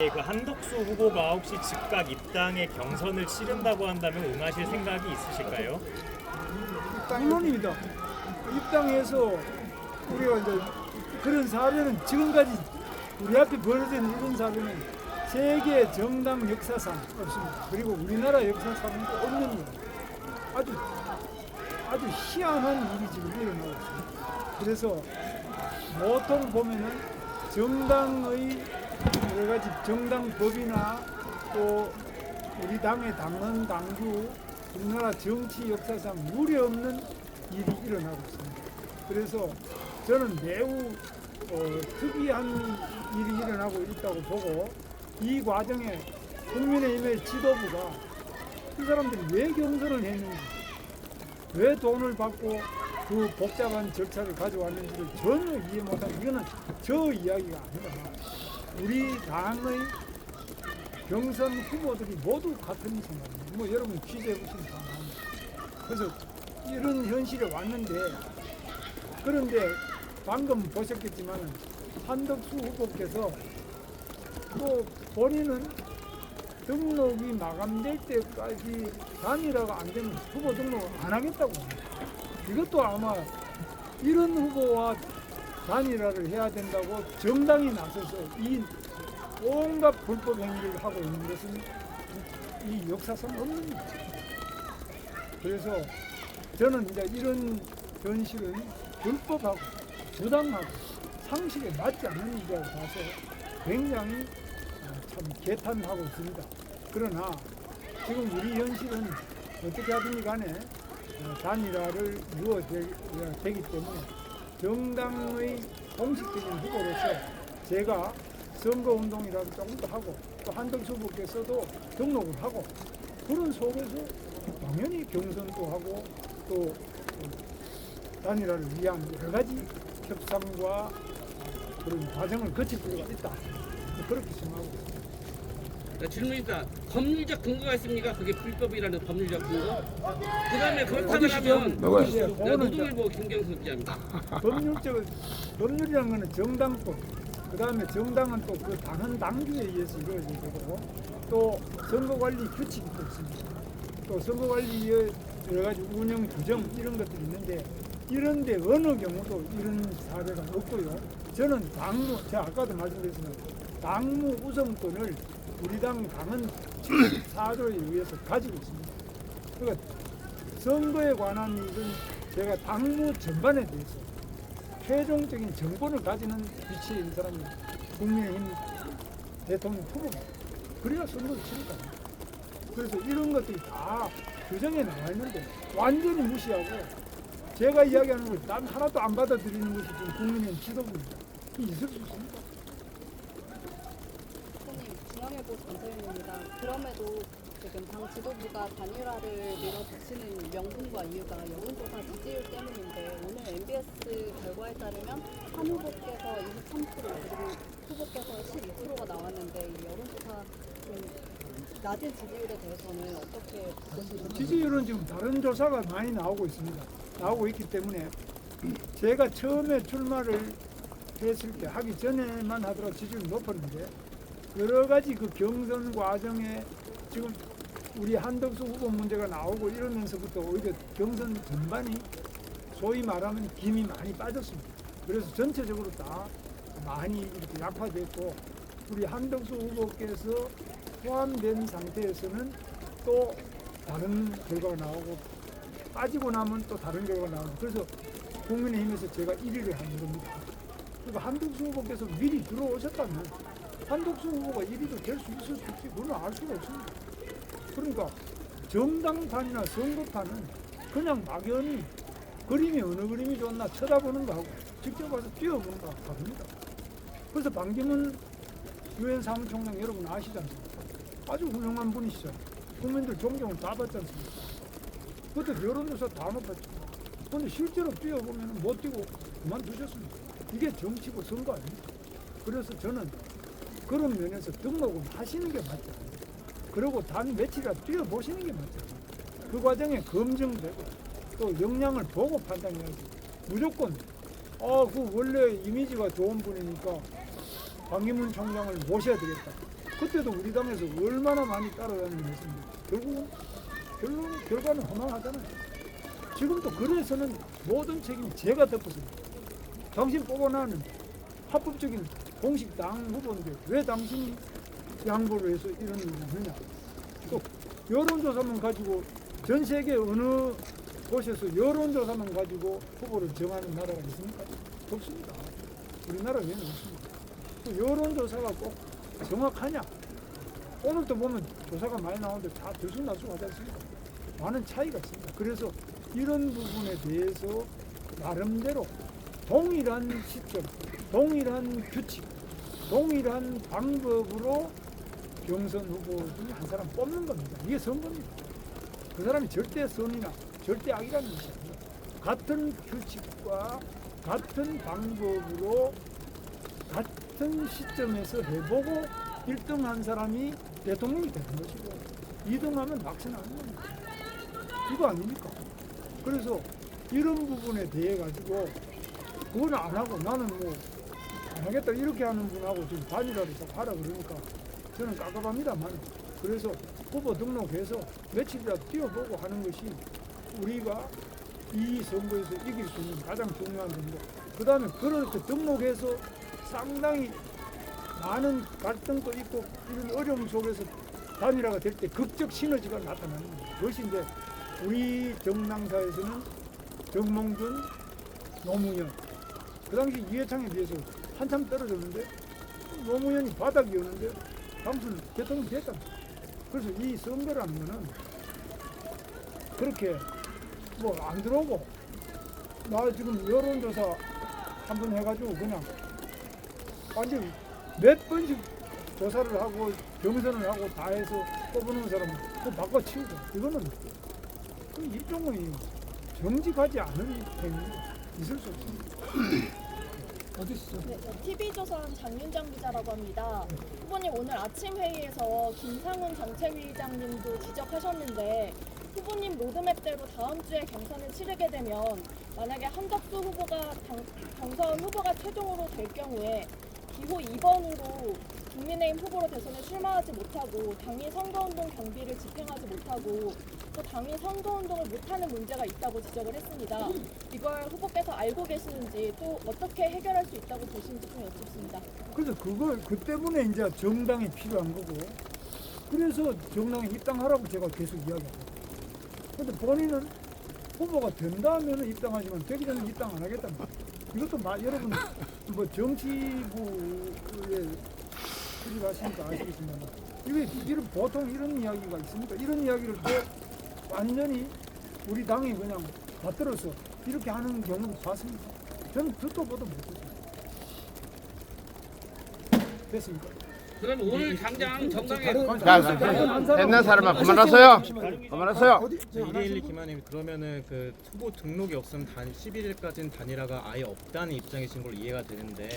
그 한덕수 후보가 혹시 즉각 입당에 경선을 치른다고 한다면 응하실 생각이 있으실까요? 물론입니다. 입당해서 우리가 이제 그런 사례는 지금까지 우리 앞에 벌어진 이런 사례는 세계 정당 역사상 없습니다. 그리고 우리나라 역사상도 없는 거예요. 아주 희한한 일이 지금 일어나고 있습니다. 그래서 보통 보면은 정당의 여러 가지 정당 법이나 또 우리 당의 당헌 당규 우리나라 정치 역사상 무례 없는 일이 일어나고 있습니다. 그래서 저는 매우 특이한 일이 일어나고 있다고 보고 이 과정에 국민의힘의 지도부가 이 사람들이 왜 경선을 했는지 왜 돈을 받고 그 복잡한 절차를 가져왔는지를 전혀 이해 못하고 이거는 저 이야기가 아니라 우리 당의 경선 후보들이 모두 같은 생각입니다. 뭐 여러분 취재해보시면 다 나옵니다. 그래서 이런 현실에 왔는데 그런데 방금 보셨겠지만 한덕수 후보께서 또 본인은 등록이 마감될 때까지 단일화가 안 되면 후보 등록을 안 하겠다고 합니다. 이것도 아마 이런 후보와 단일화를 해야 된다고 정당이 나서서 이 온갖 불법 행위를 하고 있는 것은 이 역사상 없는 일이죠. 그래서 저는 이제 이런 현실은 불법하고 부당하고 상식에 맞지 않는 일이라고 봐서 굉장히 참 개탄하고 있습니다. 그러나 지금 우리 현실은 어떻게 하든지 간에 단일화를 이루어야 되기 때문에 정당의 공식적인 후보로서 제가 선거운동이라도 조금 더 하고 또 한덕수 후보께서도 등록을 하고 그런 속에서 당연히 경선도 하고 또 단일화를 위한 여러 가지 협상과 그런 과정을 거칠 필요가 있다. 그렇게 생각하고 있습니다. 질문입니다. 법률적 근거가 있습니까? 그게 불법이라는 법률적 근거? 그 다음에 그렇다면 하면 노동일보 김경수 기자입니다. 법률이라는 것은 정당법, 그 다음에 정당은 또 그 당헌 당규에 의해서 이루어져야 되고 또 선거관리 규칙이 또 있습니다. 또 선거관리의 여러 가지 운영 규정 이런 것들이 있는데 이런데 어느 경우도 이런 사례가 없고요. 저는 제가 아까도 말씀드렸지만 당무 우선권을 우리 당헌 74조에 의해서 가지고 있습니다. 그러니까 선거에 관한 일은 제가 당무 전반에 대해서 최종적인 정권을 가지는 위치에 있는 사람이 국민의힘 대통령 후보입니다. 그래야 선거를 치르다. 그래서 이런 것들이 다 규정에 나와 있는데 완전히 무시하고 제가 이야기하는 걸 난 하나도 안 받아들이는 것이 지금 국민의힘 지도부입니다. 있을 수 있습니다. 중앙일보 전서연입니다. 그럼에도 지금 당 지도부가 단일화를 밀어붙이는 명분과 이유가 여론조사 지지율 때문인데 오늘 MBS 결과에 따르면 한 후보께서 23% 그리고 후보께서 12%가 나왔는데 이 여론조사 낮은 지지율에 대해서는 어떻게 보시는지? 지지율은 지금 다른 조사가 많이 나오고 있습니다. 나오고 있기 때문에 제가 처음에 출마를 했을 때 하기 전에만 하더라도 지지율이 높았는데 여러 가지 그 경선 과정에 지금 우리 한덕수 후보 문제가 나오고 이러면서부터 오히려 경선 전반이 소위 말하면 김이 많이 빠졌습니다. 그래서 전체적으로 다 많이 이렇게 약화됐고 우리 한덕수 후보께서 포함된 상태에서는 또 다른 결과가 나오고 빠지고 나면 또 다른 결과가 나오고 그래서 국민의힘에서 제가 1위를 하는 겁니다. 그러니까 한덕수 후보께서 미리 들어오셨다면 한덕수 후보가 1위도 될 수 있을 수 있지 그건 알 수가 없습니다. 그러니까 정당판이나 선거판은 그냥 막연히 그림이 어느 그림이 좋나 쳐다보는 거하고 직접 와서 뛰어보는 거하고 다릅니다. 그래서 반기문 유엔 사무총장 여러분 아시지 않습니까? 아주 훌륭한 분이시죠. 국민들 존경을 다 받지 않습니까? 그것도 여론조사 다 높았죠. 그런데 실제로 뛰어보면 못 뛰고 그만두셨습니다. 이게 정치고 선거 아닙니까? 그래서 저는 그런 면에서 등록을 하시는 게 맞지 않아요. 그리고 단 며칠이라 뛰어보시는 게 맞지 않아요. 그 과정에 검증되고 또 역량을 보고 판단해야지. 무조건 그 원래 이미지가 좋은 분이니까 반기문 총장을 모셔야 되겠다. 그때도 우리 당에서 얼마나 많이 따라다니는 했습니다. 결국은 결과는 허망하잖아요. 지금도 그래서는 모든 책임이 제가 덮었습니다. 당신 뽑아놨는데 합법적인 공식 당 후보인데 왜 당신이 양보를 해서 이런 일을 하느냐. 또 여론조사만 가지고 전 세계 어느 곳에서 여론조사만 가지고 후보를 정하는 나라가 있습니까? 없습니다. 우리나라에는 없습니다. 또 여론조사가 꼭 정확하냐? 오늘도 보면 조사가 많이 나오는데 다 들쑥날쑥하지 않습니까? 많은 차이가 있습니다. 그래서 이런 부분에 대해서 나름대로 동일한 시점, 동일한 규칙, 동일한 방법으로 경선 후보 중에 한 사람 뽑는 겁니다. 이게 선거입니다. 그 사람이 절대 선이나 절대 악이라는 것이 아닙니다. 같은 규칙과 같은 방법으로 같은 시점에서 해보고 1등한 사람이 대통령이 되는 것이고 2등하면 낙선하는 겁니다. 이거 아닙니까? 그래서 이런 부분에 대해 가지고 그건 안 하고 나는 뭐 안 하겠다 이렇게 하는 분하고 지금 단일화를 자꾸 하라 그러니까 저는 깝깝합니다만 그래서 후보 등록해서 며칠이라도 뛰어보고 하는 것이 우리가 이 선거에서 이길 수 있는 가장 중요한 정도. 그 다음에 그렇게 등록해서 상당히 많은 갈등도 있고 이런 어려움 속에서 단일화가 될 때 극적 시너지가 나타나는 거예요. 그것이 이제 우리 정당사에서는 정몽준, 노무현 그 당시 이해창에 비해서 한참 떨어졌는데 노무현이 바닥이었는데 당신 대통령이 됐다. 그래서 이 선거라는 거는 그렇게 뭐 안 들어오고 나 지금 여론조사 한번 해가지고 그냥 완전 몇 번씩 조사를 하고 경선을 하고 다 해서 뽑아놓은 사람은 그거 바꿔치우고 이거는 그 일종의 정직하지 않은 행위입니다. 있을 수 없습니다. 어디 있어? 네, TV조선 장윤정 기자라고 합니다. 후보님 오늘 아침 회의에서 김상훈 정책위의장님도 지적하셨는데 후보님 로드맵대로 다음 주에 경선을 치르게 되면 만약에 한덕수 후보가 경선 후보가 최종으로 될 경우에 기호 2번으로 국민의힘 후보로 대선에 출마하지 못하고 당이 선거운동 경비를 집행하지 못하고 또 당이 선거운동을 못하는 문제가 있다고 지적을 했습니다. 이걸 후보께서 알고 계시는지 또 어떻게 해결할 수 있다고 보시는지 좀 여쭙습니다. 그래서 그 때문에 이제 정당이 필요한 거고 그래서 정당에 입당하라고 제가 계속 이야기합니다. 근데 본인은 후보가 된다면 입당하지만 되기 전에 입당 안 하겠다는 거예요. 이것도 여러분 뭐 정치부에 출입하시니까 아시겠지만 이런 보통 이런 이야기가 있습니까? 이런 이야기를 또 완전히 우리 당이 그냥 받들어서 이렇게 하는 경우도 봤습니다. 저는 듣도 보도 못했어요. 됐습니까? 그럼 오늘 당장 정당에 됐는 사람만 그만하세요. 그만하세요. 112 김한님 그러면은 그 후보 등록이 없으면 11일까지는 단일화가 아예 없다는 입장이신 걸 이해가 되는데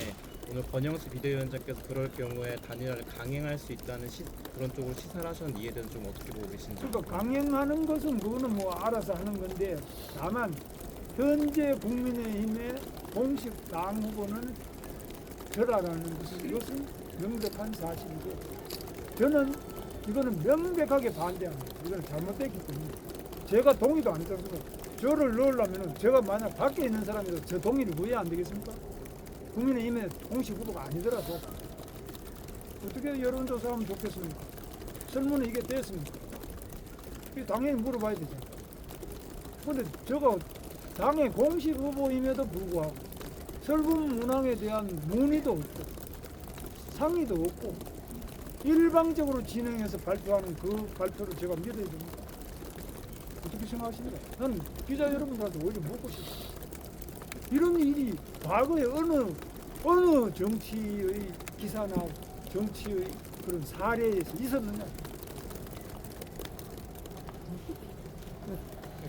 오늘 권영수 비대위원장께서 그럴 경우에 단일화를 강행할 수 있다는 그런 쪽으로 시사를 하셨는데 이에 대해서 좀 어떻게 보고 계신지. 그러니까 강행하는 것은 그거는 뭐 알아서 하는 건데 다만 현재 국민의힘의 공식 당 후보는 저라라는 것은 이것은 명백한 사실이고 저는 이거는 명백하게 반대합니다. 이거는 잘못됐기 때문에 제가 동의도 안 했습니다. 저를 넣으려면 제가 만약 밖에 있는 사람이라도 저 동의를 구해야 안 되겠습니까? 국민의힘의 공식 후보가 아니더라도 어떻게 여론조사하면 좋겠습니까? 설문은 이게 됐습니까? 당연히 물어봐야 되죠. 그런데 저가 당의 공식 후보임에도 불구하고 설문 문항에 대한 문의도 없고 상의도 없고 일방적으로 진행해서 발표하는 그 발표를 제가 믿어야 됩니다. 어떻게 생각하십니까? 저는 기자 여러분들한테 오히려 묻고 싶어요. 이런 일이 과거에 어느 정치의 기사나 정치의 그런 사례에서 있었느냐?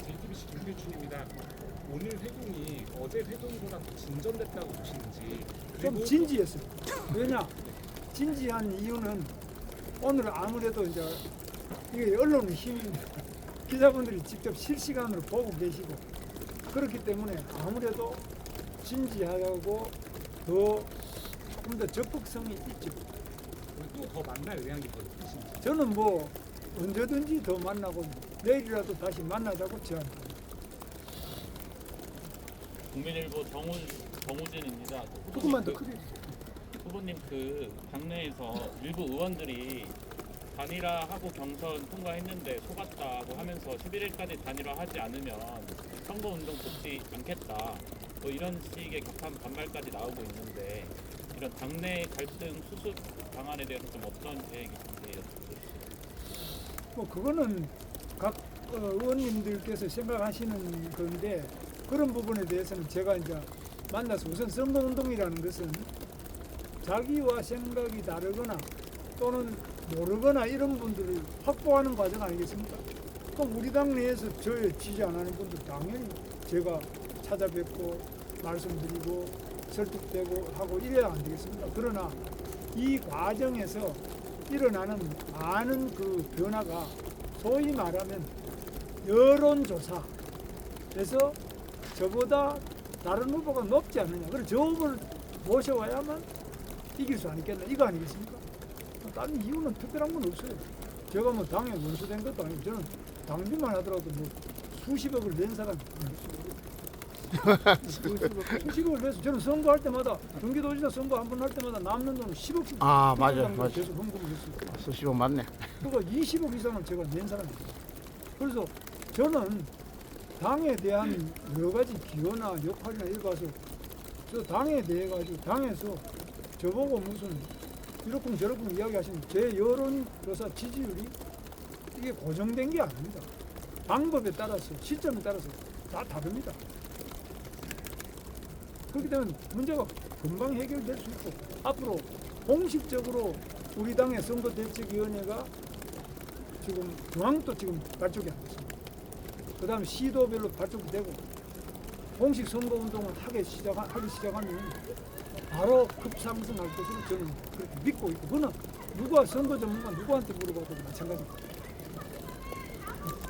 JTBC 김규춘입니다. 오늘 회동이 어제 회동보다 더 진전됐다고 보시는지 좀 진지했어요. 왜냐? 진지한 이유는 오늘 아무래도 이제 이게 언론의 힘입니다. 기자분들이 직접 실시간으로 보고 계시고 그렇기 때문에 아무래도 진지하고 더 조금 더 적극성이 있죠. 또 더 만날 의향이 더 있으신지. 저는 뭐 언제든지 더 만나고 내일이라도 다시 만나자고 제안합니다. 국민일보 정우진입니다. 조금만 더 크게. 후보님 그 당내에서 일부 의원들이 단일화하고 경선 통과했는데 속았다고 하면서 11일까지 단일화하지 않으면 선거운동 돕지 않겠다. 뭐 이런 식의 격한 반발까지 나오고 있는데 이런 당내 갈등 수습 방안에 대해서 좀 어떤 계획이신지. 뭐 그거는 각 의원님들께서 생각하시는 건데 그런 부분에 대해서는 제가 이제 만나서 우선 선거운동이라는 것은 자기와 생각이 다르거나 또는 모르거나 이런 분들을 확보하는 과정 아니겠습니까? 그럼 우리 당 내에서 저에 지지 안 하는 분들 당연히 제가 찾아뵙고 말씀드리고 설득되고 하고 이래야 안 되겠습니까? 그러나 이 과정에서 일어나는 많은 그 변화가 소위 말하면 여론조사에서 저보다 다른 후보가 높지 않느냐. 그래서 저 후보를 모셔와야만 이길 수 있겠나. 이거 아니겠습니까? 다른 이유는 특별한 건 없어요. 제가 뭐 당에 원수된 것도 아니고 저는 당비만 하더라도 뭐 수십억을 낸 사람이 수십억을 내서 저는 선거할 때마다 경기도지사 선거 한 번 할 때마다 남는 돈은 10억씩 아, 맞아. 계속 헌금을 했어요. 수십억 맞네. 그러니까 20억 이상을 제가 낸 사람이에요. 그래서 저는 당에 대한 여러 가지 기여나 역할이나 이래 봐서 저 당에 대해 가지고 당에서 저보고 무슨 이렇쿵 저렇쿵 이야기하시는 제 여론조사 지지율이 이게 고정된 게 아닙니다. 방법에 따라서 시점에 따라서 다 다릅니다. 그렇기 때문에 문제가 금방 해결될 수 있고 앞으로 공식적으로 우리 당의 선거대책위원회가 지금 중앙도 지금 발족이 안 됐습니다. 그 다음에 시도별로 발족이 되고 공식 선거운동을 하기 시작하면 바로 급상승할 것으로 저는 그렇게 믿고 있고 그거는 누가 선거 전문가 누구한테 물어봐도 마찬가지입니다.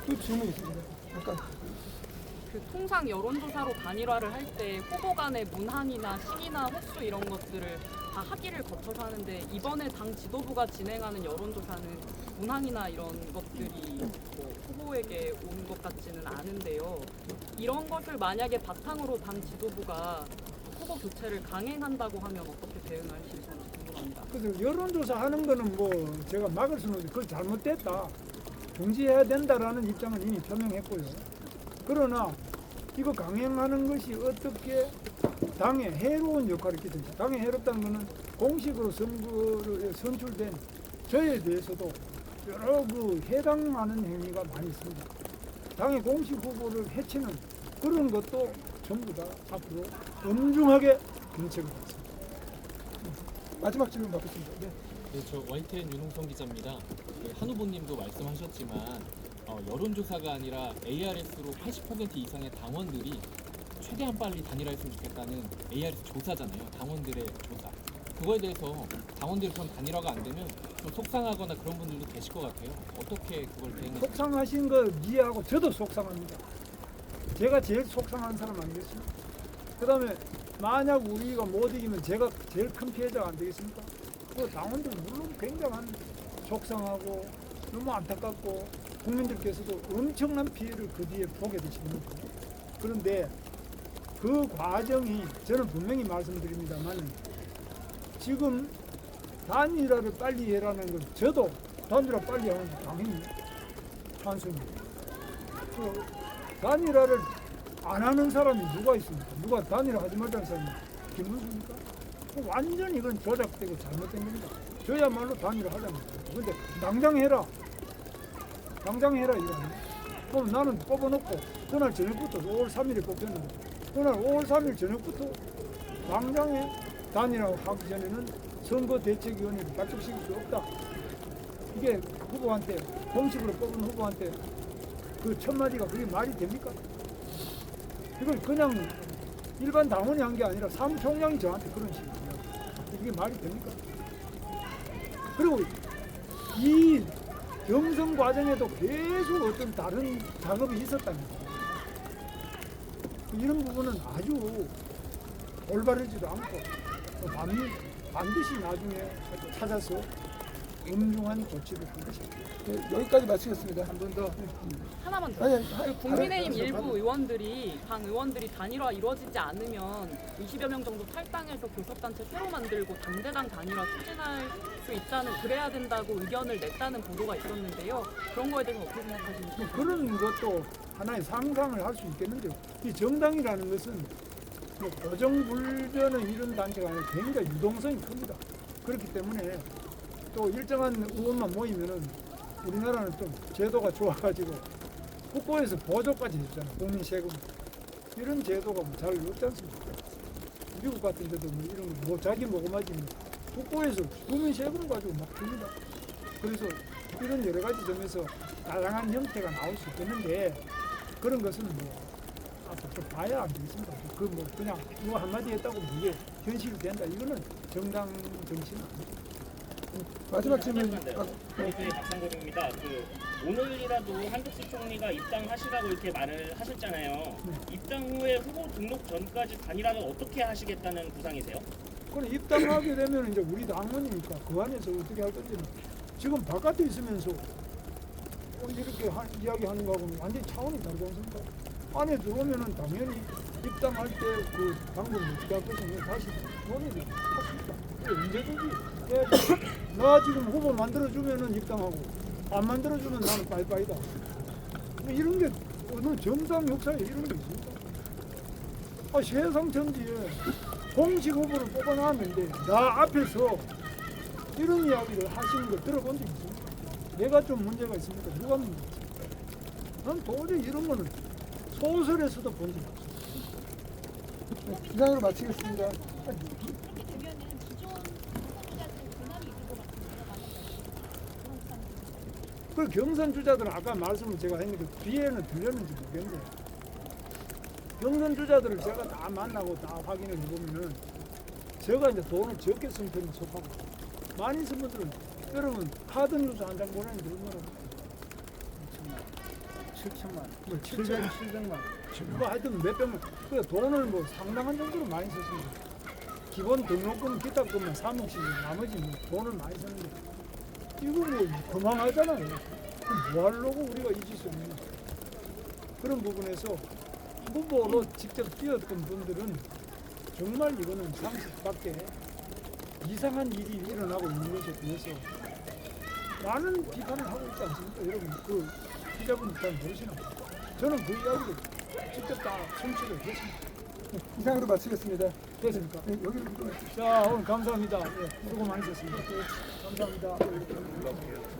또 질문 있습니다. 잠깐. 그 통상 여론조사로 단일화를 할 때 후보 간의 문항이나 시기나 횟수 이런 것들을 다 학위를 거쳐서 하는데 이번에 당 지도부가 진행하는 여론조사는 문항이나 이런 것들이 뭐 후보에게 온 것 같지는 않은데요. 이런 것을 만약에 바탕으로 당 지도부가 후보 교체를 강행한다고 하면 어떻게 대응하실지 궁금합니다. 그래서 여론조사 하는 거는 뭐 제가 막을 수는 없는데 그걸 잘못됐다. 중지해야 된다라는 입장을 이미 표명했고요. 그러나 이거 강행하는 것이 어떻게 당에 해로운 역할을 끼친지 당에 해롭다는 것은 공식으로 선거에 선출된 저에 대해서도 여러 그 해당하는 행위가 많이 있습니다. 당의 공식 후보를 해치는 그런 것도 전부 다 앞으로 엄중하게 견책을 받습니다. 마지막 질문 받겠습니다. 네. 네, 저 YTN 윤홍성 기자입니다. 한 후보님도 말씀하셨지만 여론조사가 아니라 ARS로 80% 이상의 당원들이 최대한 빨리 단일화했으면 좋겠다는 ARS 조사잖아요. 당원들의 조사. 그거에 대해서 당원들이 그럼 단일화가 안 되면 좀 속상하거나 그런 분들도 계실 것 같아요. 어떻게 그걸 대응하실까요? 속상하신 거 이해하고 저도 속상합니다. 제가 제일 속상한 사람 아니겠습니까? 그 다음에 만약 우리가 못 이기면 제가 제일 큰 피해자가 안 되겠습니까? 그 당원들 물론 굉장한 속상하고 너무 안타깝고 국민들께서도 엄청난 피해를 그 뒤에 보게 되십니다. 그런데 그 과정이 저는 분명히 말씀드립니다만 지금 단일화를 빨리 해라는 건 저도 단일화 빨리 하는 게 당연히 찬성입니다. 그 단일화를 안 하는 사람이 누가 있습니까? 누가 단일화 하지 말라는 사람이 김문수입니까? 완전히 이건 조작되고 잘못된 겁니다. 저야말로 단일화 하자는 거예요. 근데 당장 해라. 당장 해라 이거 아니에요? 그럼 나는 뽑아놓고 그날 저녁부터 5월 3일에 뽑혔는데 그날 5월 3일 저녁부터 당장에 단일화 하기 전에는 선거대책위원회를 발족시킬 수 없다. 이게 후보한테 공식으로 뽑은 후보한테 그 첫 마디가 그게 말이 됩니까? 이걸 그냥 일반 당원이 한 게 아니라 사무총장이 저한테 그런 식이에요. 이게 말이 됩니까? 그리고 이 경선 과정에도 계속 어떤 다른 작업이 있었답니다. 이런 부분은 아주 올바르지도 않고 반드시 나중에 찾아서 엄중한 조치를 한 것입니다. 여기까지 마치겠습니다. 한 번 더. 하나만 더. 그 국민의힘 일부 의원들이 당 의원들이 단일화 이루어지지 않으면 20여 명 정도 탈당해서 교섭단체 새로 만들고 당대당 단일화 추진할 수 있다는 그래야 된다고 의견을 냈다는 보도가 있었는데요. 그런 거에 대해서 어떻게 생각하십니까? 그런 것도 하나의 상상을 할 수 있겠는데요. 이 정당이라는 것은 뭐 고정불변의 이런 단체가 아니라 굉장히 유동성이 큽니다. 그렇기 때문에 또 일정한 의원만 모이면은 우리나라는 좀 제도가 좋아가지고 국고에서 보조까지 해주잖아요. 국민 세금. 이런 제도가 뭐 잘 없지 않습니까? 미국 같은 데도 뭐 이런 거 뭐 자기 먹어마지 뭐 국고에서 국민 세금 가지고 막 줍니다. 그래서 이런 여러 가지 점에서 다양한 형태가 나올 수 있겠는데 그런 것은 뭐 앞으로 좀 봐야 안 되겠습니다. 그 뭐 그냥 이거 한마디 했다고 이게 현실이 된다. 이거는 정당 정신은 아닙니다. 마지막 질문. 저희 박상범입니다. 오늘이라도 한덕수 총리가 입당하시라고 이렇게 말을 하셨잖아요. 입당 후에 후보 등록 전까지 단일화를 어떻게 하시겠다는 구상이세요? 그럼 입당하게 되면 이제 우리 당원이니까 그 안에서 어떻게 할 건지는 지금 바깥에 있으면서 이렇게 이야기하는 거하고는 완전히 차원이 다르지 않습니까? 안에 들어오면은 당연히 입당할 때 그 방법을 어떻게 할 것인지 다시 논의를 하십니다. 언제든지 나 지금 후보 만들어주면은 입당하고 안 만들어주면 나는 빠이빠이다. 뭐 이런 게 어느 정당 역사에 이런 게 있습니다. 세상 천지에 공식 후보를 뽑아놨는데 나 앞에서 이런 이야기를 하시는 거 들어본 적 있습니까? 내가 좀 문제가 있습니까? 누가 문제가 있습니까? 난 도저히 이런 거는 소설에서도 본 적 없어요. 이상으로 마치겠습니다. 그 경선 주자들은 아까 말씀을 제가 했는데 뒤에는 들렸는지 모르겠는데 경선 주자들을 제가 다 만나고 다 확인을 해보면은 제가 이제 돈을 적게 쓴 편에 속하고 많이 쓴 분들은 여러분 카드 뉴스 한 장 보내는데 얼마나 7천만, 뭐 700만, 뭐 하여튼 몇백만. 그 돈을 뭐 상당한 정도로 많이 썼습니다. 기본 등록금, 기타금만 3억씩 나머지 뭐 돈을 많이 썼는데 이거 뭐 그만하잖아요. 뭐 하려고 우리가 이 짓을 했냐. 그런 부분에서 후보로 직접 뛰었던 분들은 정말 이거는 상식 밖에 이상한 일이 일어나고 있는 것에 대해서 많은 비판을 하고 있지 않습니까? 여러분 그 기자분들 잘 모르시나? 저는 그 이야기를 직접 다 청취를 했습니다. 이상으로 마치겠습니다. 됐습니까? 네, 여기로 자 오늘 감사합니다. 수고 많으셨습니다. 감사합니다.